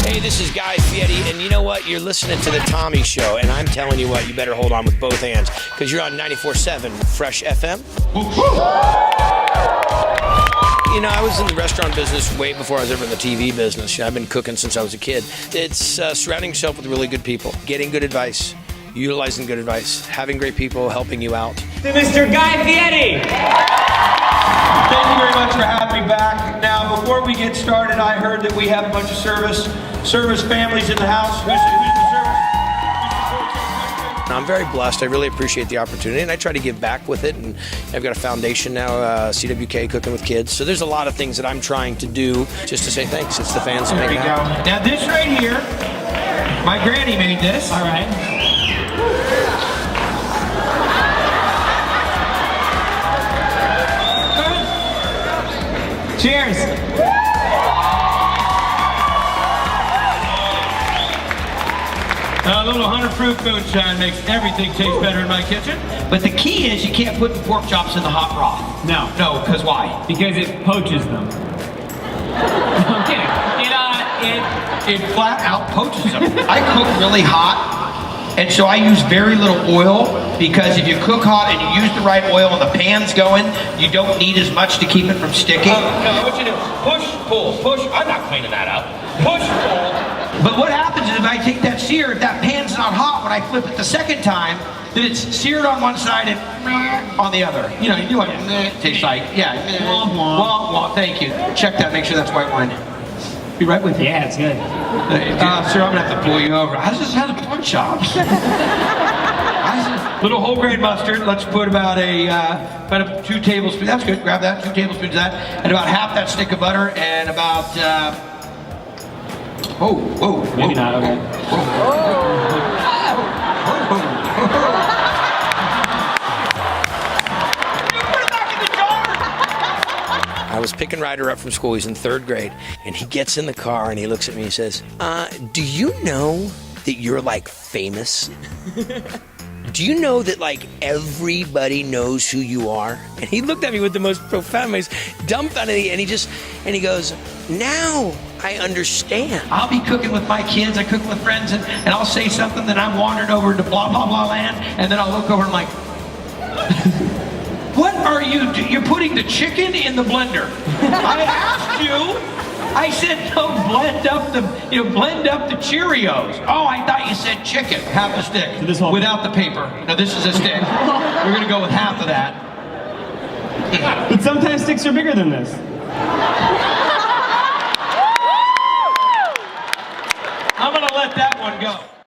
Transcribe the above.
Hey, this is Guy Fieri, and you know what? You're listening to The Tommy Show, and I'm telling you what, you better hold on with both hands, because you're on 94.7 Fresh FM. You know, I was in the restaurant business way before I was ever in the TV business. I've been cooking since I was a kid. It's surrounding yourself with really good people, getting good advice, utilizing good advice, having great people helping you out. To Mr. Guy Fieri! Thank you very much for having me back. Now, before we get started, I heard that we have a bunch of service families in the house. Who's the service? I'm very blessed. I really appreciate the opportunity, and I try to give back with it. And I've got a foundation now, CWK, Cooking with Kids. So there's a lot of things that I'm trying to do just to say thanks. It's the fans that make it happen. Now, this right here, my granny made this. All right. Cheers. A little 100 proof moonshine makes everything taste better in my kitchen. But the key is you can't put the pork chops in the hot broth. No. No, because why? Because it poaches them. No, I'm kidding. It flat out poaches them. I cook really hot, and so I use very little oil, because if you cook hot and you use the right oil and the pan's going, you don't need as much to keep it from sticking. No, what you do, push, pull, push. I'm not cleaning that up. Push, pull. But what happens is if I take that sear, if that pan's not hot when I flip it the second time, then it's seared on one side and on the other. You know, you do what it tastes like. Yeah. Wah, thank you. Check that, make sure that's white wine. Be right with you. Yeah, it's good. Sir, I'm gonna have to pull you over. How's this have pork chops? Little whole grain mustard. Let's put about a 2 tablespoons. That's good. Grab that. 2 tablespoons of that, and about half that stick of butter, and about. Whoa. Maybe not. Okay. I was picking Ryder up from school. He's in 3rd grade, and he gets in the car and he looks at me and he says, do you know that you're like famous? Do you know that like everybody knows who you are? And he looked at me with the most profound, most dumbfounded, and he goes, now I understand. I'll be cooking with my kids, I cook with friends, and I'll say something, then I'm wandering over to blah, blah, blah land, and then I'll look over and I'm like, what are you doing? You're putting the chicken in the blender. I asked you. I said, no, blend up the Cheerios. Oh, I thought you said chicken. Half a stick. Without the paper. No, this is a stick. We're gonna go with half of that. But sometimes sticks are bigger than this. I'm gonna let that one go.